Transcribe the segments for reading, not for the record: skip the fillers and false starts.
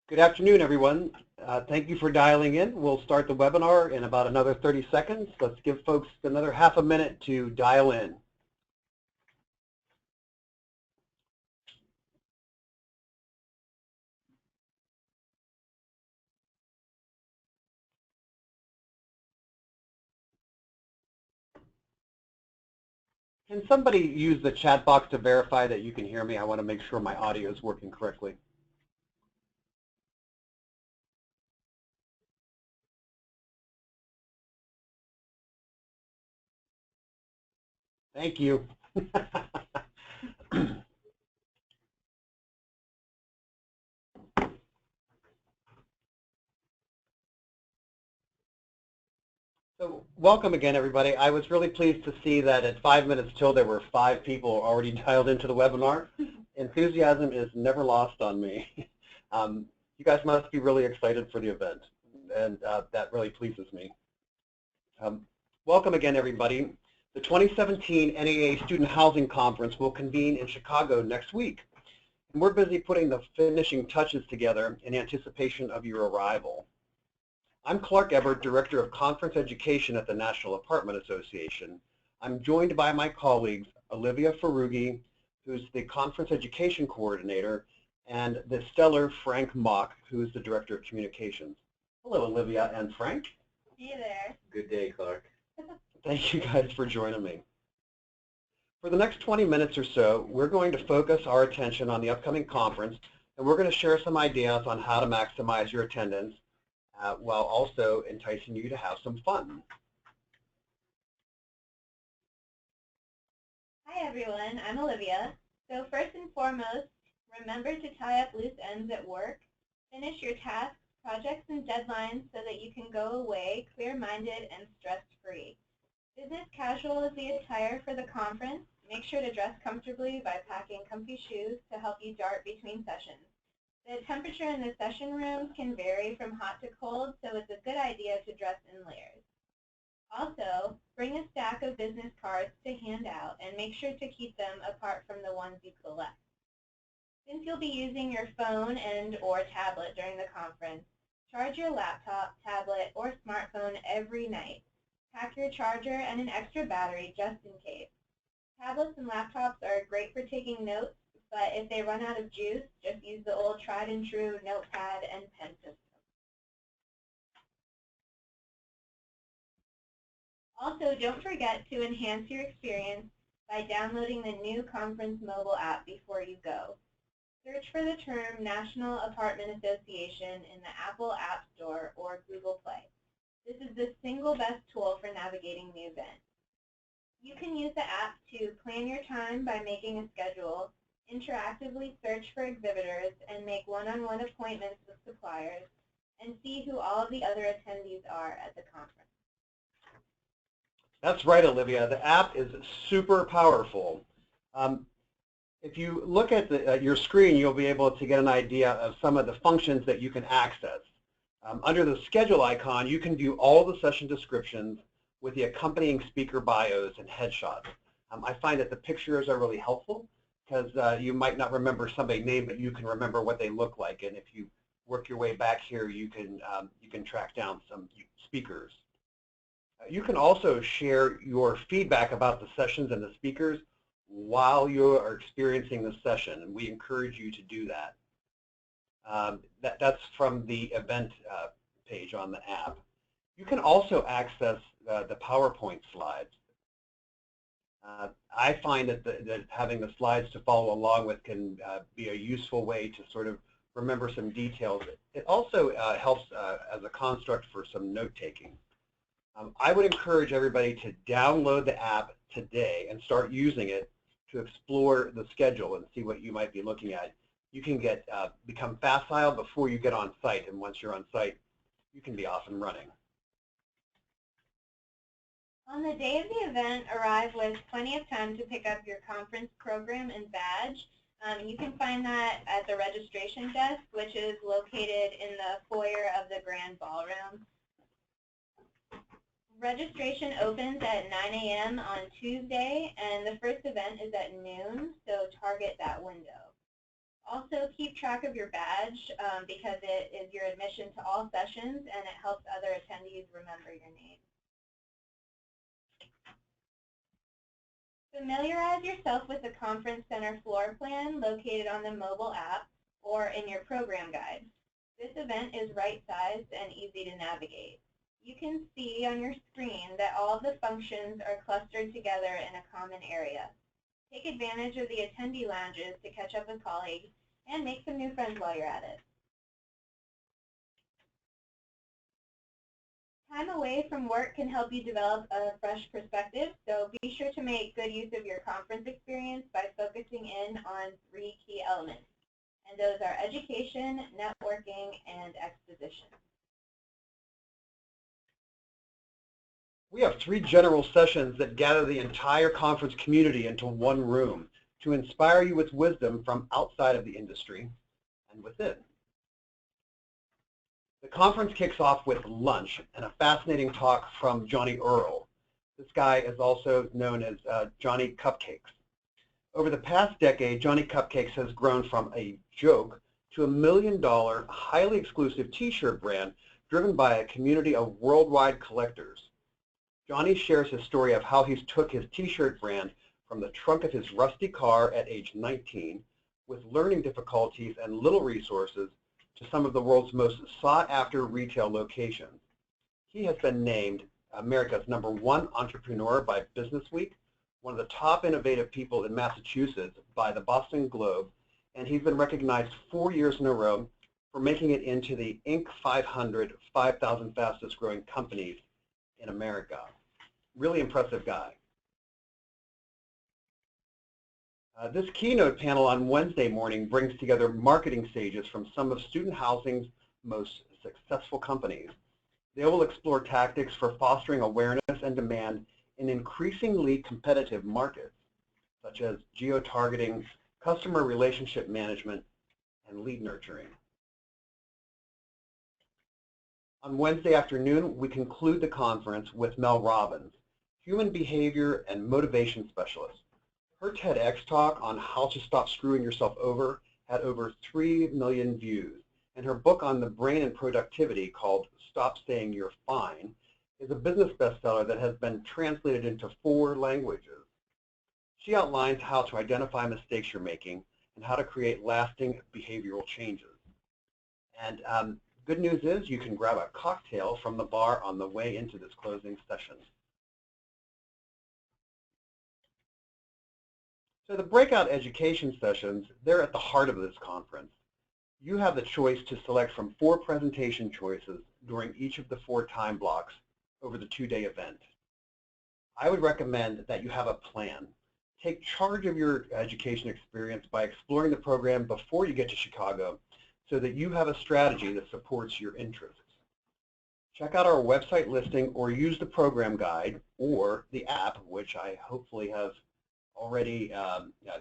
Good afternoon, everyone. Thank you for dialing in. We'll start the webinar in about another 30 seconds. Let's give folks another half a minute to dial in. Can somebody use the chat box to verify that you can hear me? I want to make sure my audio is working correctly. Thank you. So welcome again, everybody. I was really pleased to see that at 5 minutes till there were 5 people already dialed into the webinar. Enthusiasm is never lost on me. You guys must be really excited for the event, and that really pleases me. Welcome again, everybody. The 2017 NAA Student Housing Conference will convene in Chicago next week. And we're busy putting the finishing touches together in anticipation of your arrival. I'm Clark Ebert, Director of Conference Education at the National Apartment Association. I'm joined by my colleagues, Olivia Ferrugi, who's the Conference Education Coordinator, and the stellar Frank Mock, who is the Director of Communications. Hello, Olivia and Frank. Hey there. Good day, Clark. Thank you guys for joining me. For the next 20 minutes or so, we're going to focus our attention on the upcoming conference, and we're going to share some ideas on how to maximize your attendance while also enticing you to have some fun. Hi everyone, I'm Olivia. So first and foremost, remember to tie up loose ends at work. Finish your tasks, projects, and deadlines so that you can go away clear-minded and stress-free. Business casual is the attire for the conference. Make sure to dress comfortably by packing comfy shoes to help you dart between sessions. The temperature in the session rooms can vary from hot to cold, so it's a good idea to dress in layers. Also, bring a stack of business cards to hand out and make sure to keep them apart from the ones you collect. Since you'll be using your phone and/or tablet during the conference, charge your laptop, tablet, or smartphone every night. Pack your charger and an extra battery just in case. Tablets and laptops are great for taking notes, but if they run out of juice, just use the old tried and true notepad and pen system. Also, don't forget to enhance your experience by downloading the new conference mobile app before you go. Search for the term National Apartment Association in the Apple App Store or Google Play. This is the single best tool for navigating the event. You can use the app to plan your time by making a schedule, interactively search for exhibitors, and make one-on-one appointments with suppliers, and see who all of the other attendees are at the conference. That's right, Olivia. The app is super powerful. If you look at your screen, you'll be able to get an idea of some of the functions that you can access. Under the schedule icon, you can view all the session descriptions with the accompanying speaker bios and headshots. I find that the pictures are really helpful because you might not remember somebody's name, but you can remember what they look like. And if you work your way back here, you can track down some speakers. You can also share your feedback about the sessions and the speakers while you are experiencing the session, and we encourage you to do that. That's from the event page on the app. You can also access the PowerPoint slides. I find that having the slides to follow along with can be a useful way to sort of remember some details. It also helps as a construct for some note-taking. I would encourage everybody to download the app today and start using it to explore the schedule and see what you might be looking at. You can become facile before you get on site, and once you're on site, you can be off and running. On the day of the event, arrive with plenty of time to pick up your conference program and badge. You can find that at the registration desk, which is located in the foyer of the Grand Ballroom. Registration opens at 9 a.m. on Tuesday, and the first event is at noon, so target that window. Also, keep track of your badge because it is your admission to all sessions and it helps other attendees remember your name. Familiarize yourself with the Conference Center floor plan located on the mobile app or in your program guide. This event is right-sized and easy to navigate. You can see on your screen that all of the functions are clustered together in a common area. Take advantage of the attendee lounges to catch up with colleagues and make some new friends while you're at it. Time away from work can help you develop a fresh perspective, so be sure to make good use of your conference experience by focusing in on 3 key elements, and those are education, networking, and exposition. We have 3 general sessions that gather the entire conference community into one room to inspire you with wisdom from outside of the industry and within. The conference kicks off with lunch and a fascinating talk from Johnny Earl. This guy is also known as Johnny Cupcakes. Over the past decade, Johnny Cupcakes has grown from a joke to a $1 million, highly exclusive t-shirt brand driven by a community of worldwide collectors. Johnny shares his story of how he took his t-shirt brand from the trunk of his rusty car at age 19 with learning difficulties and little resources to some of the world's most sought-after retail locations. He has been named America's #1 entrepreneur by Businessweek, one of the top innovative people in Massachusetts by the Boston Globe, and he's been recognized 4 years in a row for making it into the Inc. 500 5,000 fastest growing companies in America. Really impressive guy. This keynote panel on Wednesday morning brings together marketing sages from some of student housing's most successful companies. They will explore tactics for fostering awareness and demand in increasingly competitive markets, such as geo-targeting, customer relationship management, and lead nurturing. On Wednesday afternoon, we conclude the conference with Mel Robbins, human behavior and motivation specialist. Her TEDx talk on how to stop screwing yourself over had over 3 million views, and her book on the brain and productivity called Stop Saying You're Fine is a business bestseller that has been translated into 4 languages. She outlines how to identify mistakes you're making and how to create lasting behavioral changes. And good news is you can grab a cocktail from the bar on the way into this closing session. So the breakout education sessions, they're at the heart of this conference. You have the choice to select from 4 presentation choices during each of the 4 time blocks over the 2-day event. I would recommend that you have a plan. Take charge of your education experience by exploring the program before you get to Chicago so that you have a strategy that supports your interests. Check out our website listing or use the program guide or the app, which I hopefully have already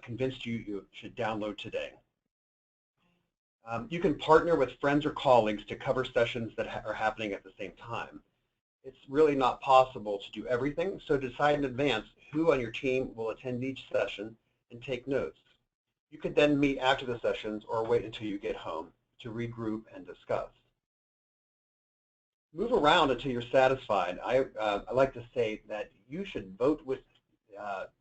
convinced you should download today. You can partner with friends or colleagues to cover sessions that are happening at the same time. It's really not possible to do everything, so decide in advance who on your team will attend each session and take notes. You could then meet after the sessions or wait until you get home to regroup and discuss. Move around until you're satisfied. I like to say that you should vote with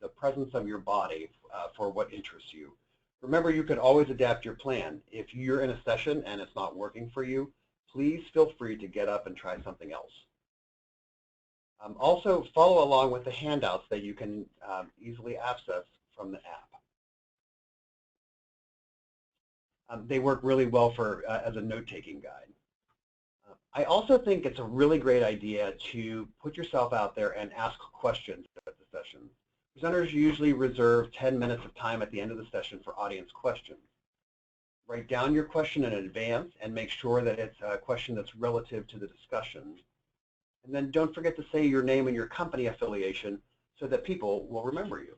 the presence of your body for what interests you. Remember, you can always adapt your plan. If you're in a session and it's not working for you, please feel free to get up and try something else. Also, follow along with the handouts that you can easily access from the app. They work really well for as a note-taking guide. I also think it's a really great idea to put yourself out there and ask questions at the session. Presenters usually reserve 10 minutes of time at the end of the session for audience questions. Write down your question in advance and make sure that it's a question that's relative to the discussion. And then don't forget to say your name and your company affiliation so that people will remember you.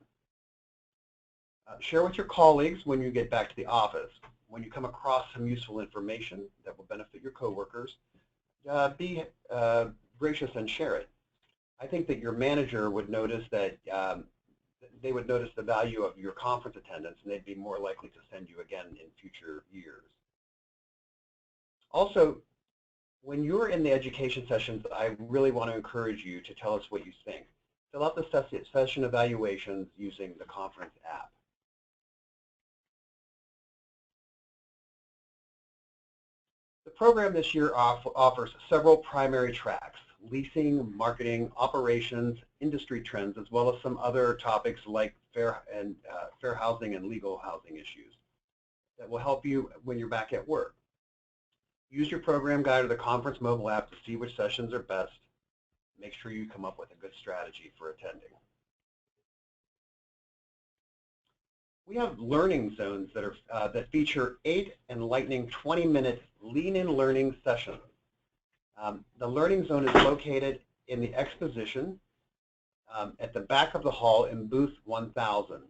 Share with your colleagues when you get back to the office. When you come across some useful information that will benefit your coworkers, be gracious and share it. I think that your manager would notice that they would notice the value of your conference attendance, and they'd be more likely to send you again in future years. Also, when you're in the education sessions, I really want to encourage you to tell us what you think. Fill out the session evaluations using the conference app. The program this year offers several primary tracks: leasing, marketing, operations, industry trends, as well as some other topics like fair housing and legal housing issues that will help you when you're back at work. Use your program guide or the conference mobile app to see which sessions are best. Make sure you come up with a good strategy for attending. We have learning zones that are that feature 8 enlightening 20-minute lean-in learning sessions. The learning zone is located in the Exposition at the back of the hall in booth 1000.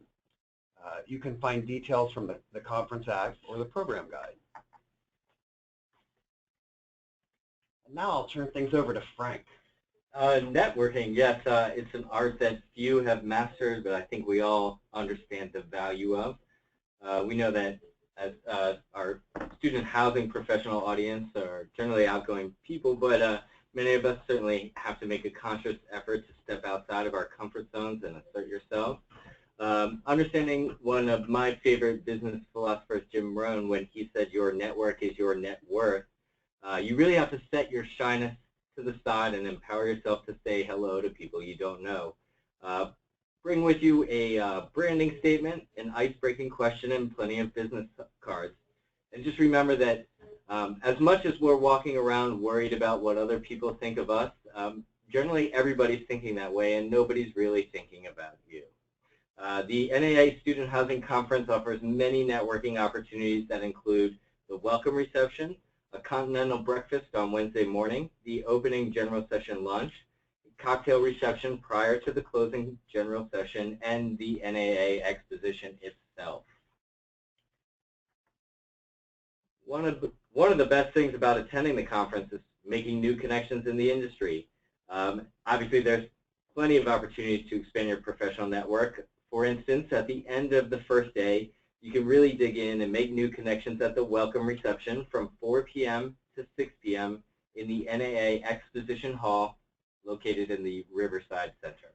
You can find details from the conference act or the program guide. And now I'll turn things over to Frank. Networking, yes, it's an art that few have mastered, but I think we all understand the value of. We know that as our student housing professional audience are generally outgoing people, but many of us certainly have to make a conscious effort to step outside of our comfort zones and assert yourself. Understanding one of my favorite business philosophers, Jim Rohn, when he said your network is your net worth, you really have to set your shyness to the side and empower yourself to say hello to people you don't know. Bring with you a branding statement, an ice-breaking question, and plenty of business cards. And just remember that as much as we're walking around worried about what other people think of us, generally everybody's thinking that way and nobody's really thinking about you. The NAA Student Housing Conference offers many networking opportunities that include the welcome reception, a continental breakfast on Wednesday morning, the opening general session lunch, cocktail reception prior to the closing general session, and the NAA Exposition itself. One of the best things about attending the conference is making new connections in the industry. Obviously, there's plenty of opportunities to expand your professional network. For instance, at the end of the first day, you can really dig in and make new connections at the welcome reception from 4 p.m. to 6 p.m. in the NAA Exposition Hall located in the Riverside Center.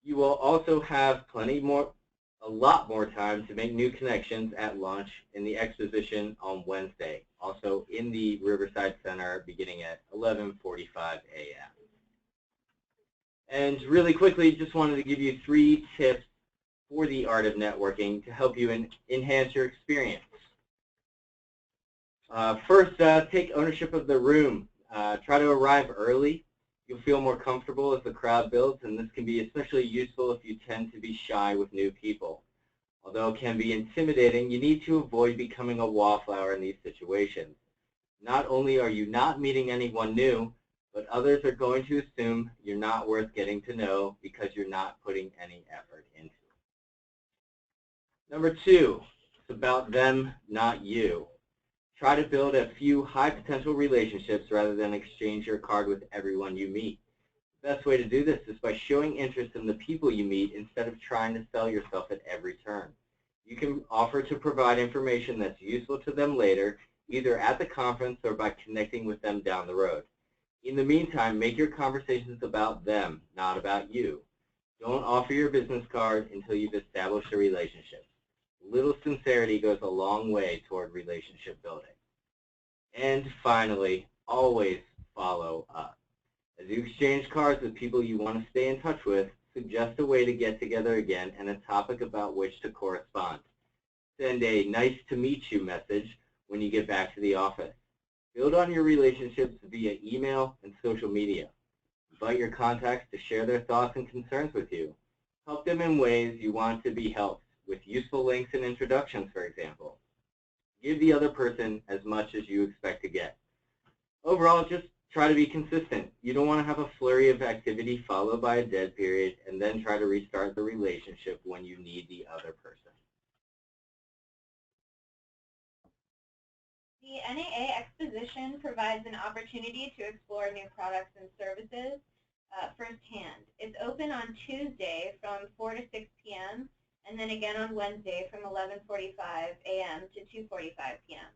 You will also have a lot more time to make new connections at launch in the Exposition on Wednesday, also in the Riverside Center beginning at 11:45 a.m. And really quickly, just wanted to give you 3 tips for the art of networking to help you enhance your experience. First, take ownership of the room. Try to arrive early. You'll feel more comfortable as the crowd builds, and this can be especially useful if you tend to be shy with new people. Although it can be intimidating, you need to avoid becoming a wallflower in these situations. Not only are you not meeting anyone new, but others are going to assume you're not worth getting to know because you're not putting any effort into it. Number 2, it's about them, not you. Try to build a few high-potential relationships rather than exchange your card with everyone you meet. The best way to do this is by showing interest in the people you meet instead of trying to sell yourself at every turn. You can offer to provide information that's useful to them later, either at the conference or by connecting with them down the road. In the meantime, make your conversations about them, not about you. Don't offer your business card until you've established a relationship. Little sincerity goes a long way toward relationship building. And finally, always follow up. As you exchange cards with people you want to stay in touch with, suggest a way to get together again and a topic about which to correspond. Send a nice to meet you message when you get back to the office. Build on your relationships via email and social media. Invite your contacts to share their thoughts and concerns with you. Help them in ways you want to be helped, with useful links and introductions, for example. Give the other person as much as you expect to get. Overall, just try to be consistent. You don't want to have a flurry of activity followed by a dead period and then try to restart the relationship when you need the other person. The NAA Exposition provides an opportunity to explore new products and services, firsthand. It's open on Tuesday from 4 to 6 p.m. and then again on Wednesday from 11:45 a.m. to 2:45 p.m.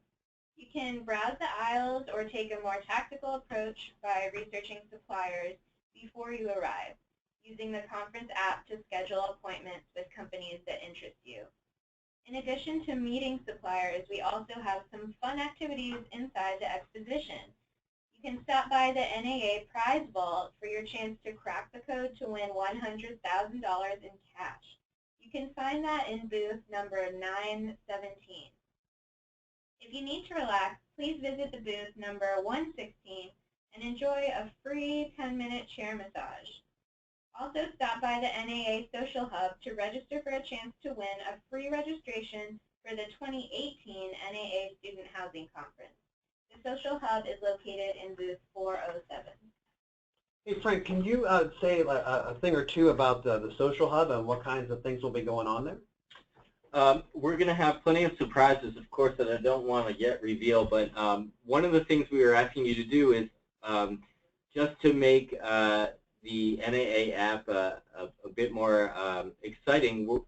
You can browse the aisles or take a more tactical approach by researching suppliers before you arrive, using the conference app to schedule appointments with companies that interest you. In addition to meeting suppliers, we also have some fun activities inside the exposition. You can stop by the NAA prize vault for your chance to crack the code to win $100,000 in cash. You can find that in booth number 917. If you need to relax, please visit the booth number 116 and enjoy a free 10-minute chair massage. Also stop by the NAA Social Hub to register for a chance to win a free registration for the 2018 NAA Student Housing Conference. The Social Hub is located in booth 407. Hey Frank, can you say a thing or two about the Social Hub and what kinds of things will be going on there? We're going to have plenty of surprises, of course, that I don't want to yet reveal, but one of the things we were asking you to do is just to make the NAA app a bit more exciting.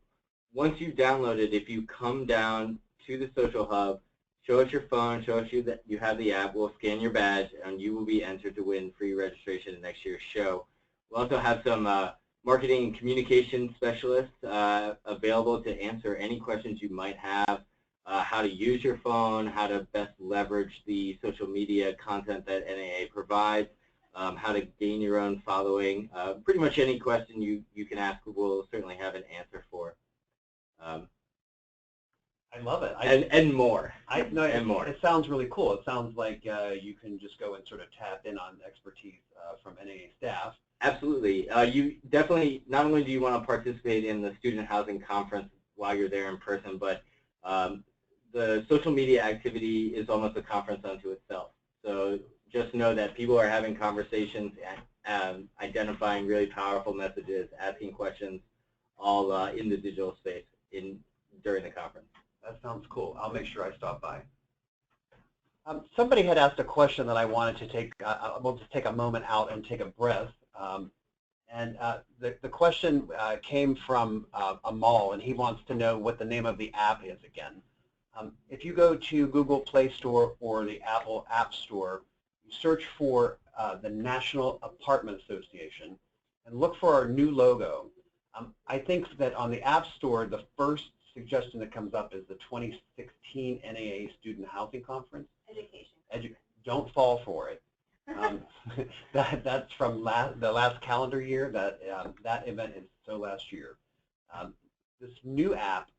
Once you've downloaded, if you come down to the Social Hub, show us your phone, show us that you have the app, we'll scan your badge, and you will be entered to win free registration at next year's show. We'll also have some marketing and communication specialists available to answer any questions you might have, how to use your phone, how to best leverage the social media content that NAA provides, how to gain your own following. Pretty much any question you can ask, we'll certainly have an answer for. I love it. And more. More. It sounds really cool. It sounds like you can just go and sort of tap in on expertise from NAA staff. Absolutely. You definitely, not only do you want to participate in the Student Housing Conference while you're there in person, but the social media activity is almost a conference unto itself. So just know that people are having conversations, identifying really powerful messages, asking questions, all in the digital space during the conference. That sounds cool. I'll make sure I stop by. Somebody had asked a question that I wanted to take, we'll just take a moment out and take a breath. The question came from Amal, and he wants to know what the name of the app is again. If you go to Google Play Store or the Apple App Store, you search for the National Apartment Association and look for our new logo. I think that on the App Store, the first suggestion that comes up is the 2016 NAA Student Housing Conference. Education. Don't fall for it. That's from the last calendar year. That event is so last year. This new app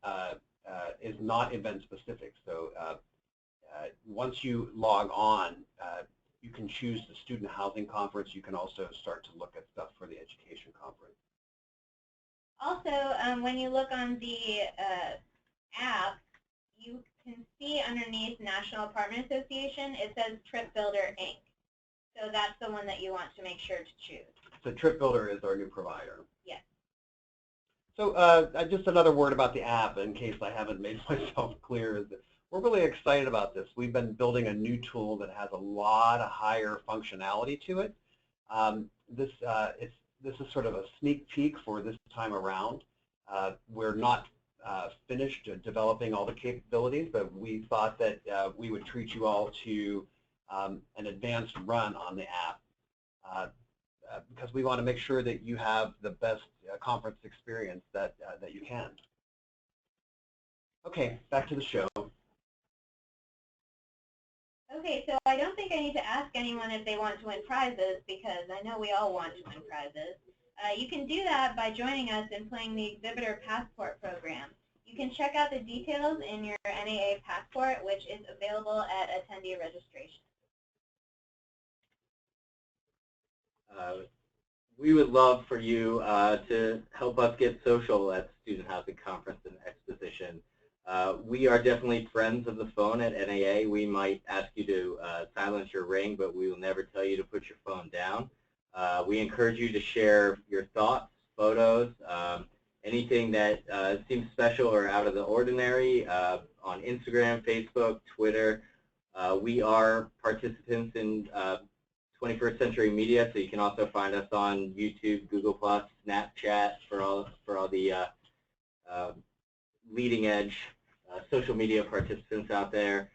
is not event specific. So once you log on, you can choose the Student Housing Conference. You can also start to look at stuff for the Education Conference. Also, when you look on the app, you can see underneath National Apartment Association, it says Trip Builder Inc. So that's the one that you want to make sure to choose. So Trip Builder is our new provider. Yes. So just another word about the app in case I haven't made myself clear is that we're really excited about this. We've been building a new tool that has a lot of higher functionality to it. This is sort of a sneak peek for this time around. We're not finished developing all the capabilities, but we thought that we would treat you all to an advanced run on the app because we want to make sure that you have the best conference experience that you can. Okay, back to the show. Okay, so I don't think I need to ask anyone if they want to win prizes because I know we all want to win prizes. You can do that by joining us in playing the Exhibitor Passport program. You can check out the details in your NAA Passport, which is available at attendee registration. We would love for you to help us get social at Student Housing Conference and Exposition. We are definitely friends of the phone at NAA. We might ask you to silence your ring, but we will never tell you to put your phone down. We encourage you to share your thoughts, photos, anything that seems special or out of the ordinary on Instagram, Facebook, Twitter. We are participants in 21st Century Media, so you can also find us on YouTube, Google+, Snapchat for all the leading edge social media participants out there.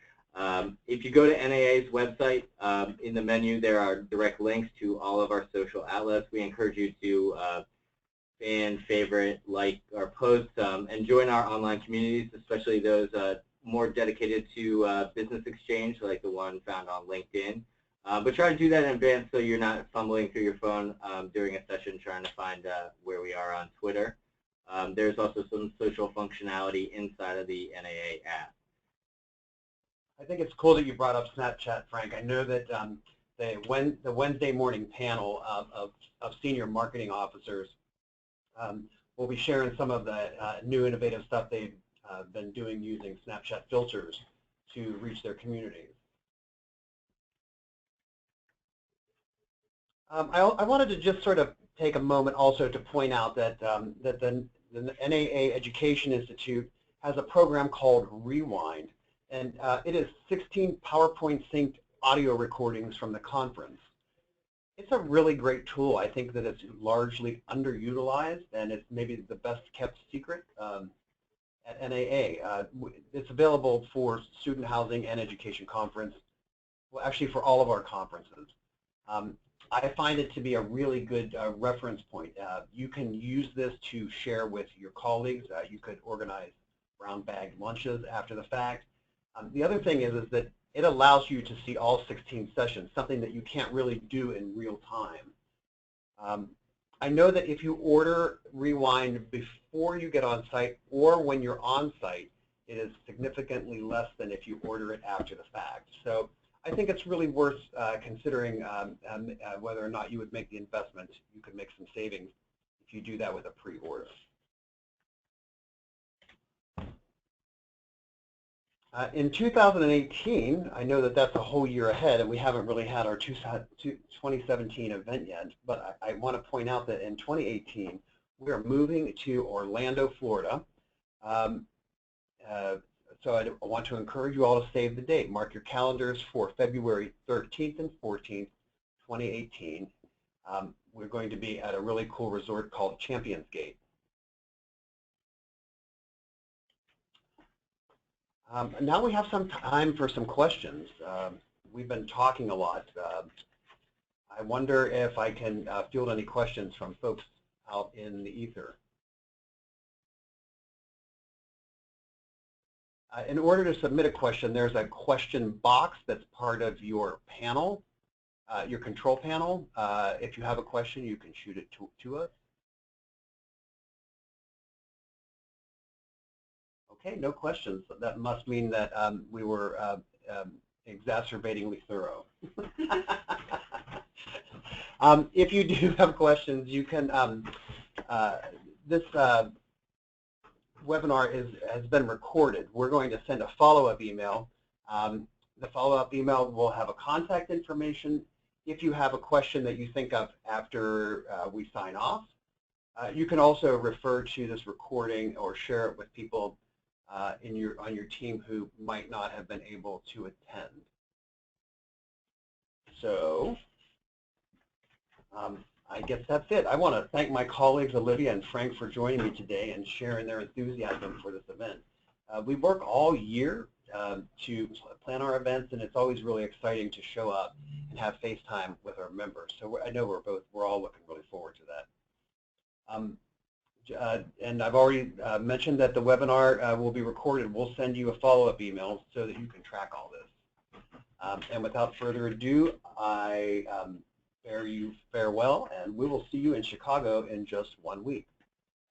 If you go to NAA's website, in the menu there are direct links to all of our social outlets. We encourage you to fan, favorite, like our posts, and join our online communities, especially those more dedicated to business exchange, like the one found on LinkedIn. But try to do that in advance so you're not fumbling through your phone during a session trying to find where we are on Twitter. There's also some social functionality inside of the NAA app. I think it's cool that you brought up Snapchat, Frank. I know that the Wednesday morning panel of senior marketing officers will be sharing some of the new innovative stuff they've been doing using Snapchat filters to reach their communities. I wanted to just sort of take a moment also to point out that the NAA Education Institute has a program called Rewind, and it is 16 PowerPoint synced audio recordings from the conference. It's a really great tool. I think that it's largely underutilized, and it's maybe the best kept secret at NAA. It's available for student housing and education conference, well, actually for all of our conferences. I find it to be a really good reference point. You can use this to share with your colleagues. You could organize brown bag lunches after the fact. The other thing is that it allows you to see all 16 sessions, something that you can't really do in real time. I know that if you order Rewind before you get on site or when you're on site, it is significantly less than if you order it after the fact. So I think it's really worth considering whether or not you would make the investment. You could make some savings if you do that with a pre-order. In 2018, I know that that's a whole year ahead, and we haven't really had our 2017 event yet, but I want to point out that in 2018, we are moving to Orlando, Florida. So I want to encourage you all to save the date. Mark your calendars for February 13th and 14th, 2018. We're going to be at a really cool resort called Champions Gate. Now we have some time for some questions. We've been talking a lot. I wonder if I can field any questions from folks out in the ether. In order to submit a question, there's a question box that's part of your panel, your control panel. If you have a question, you can shoot it to us. Okay, no questions. That must mean that we were exacerbatingly thorough. If you do have questions, you can, this webinar has been recorded. We're going to send a follow-up email. The follow-up email will have a contact information. If you have a question that you think of after we sign off, you can also refer to this recording or share it with people on your team who might not have been able to attend. So I guess that's it. I want to thank my colleagues Olivia and Frank for joining me today and sharing their enthusiasm for this event. We work all year to plan our events, and it's always really exciting to show up and have FaceTime with our members. So I know we're all looking really forward to that. And I've already mentioned that the webinar will be recorded. We'll send you a follow-up email so that you can track all this. And without further ado, I bear you farewell, and we will see you in Chicago in just 1 week.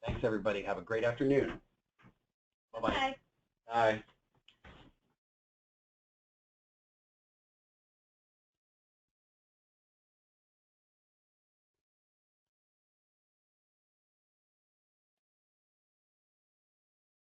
Thanks, everybody. Have a great afternoon. Bye-bye. Bye.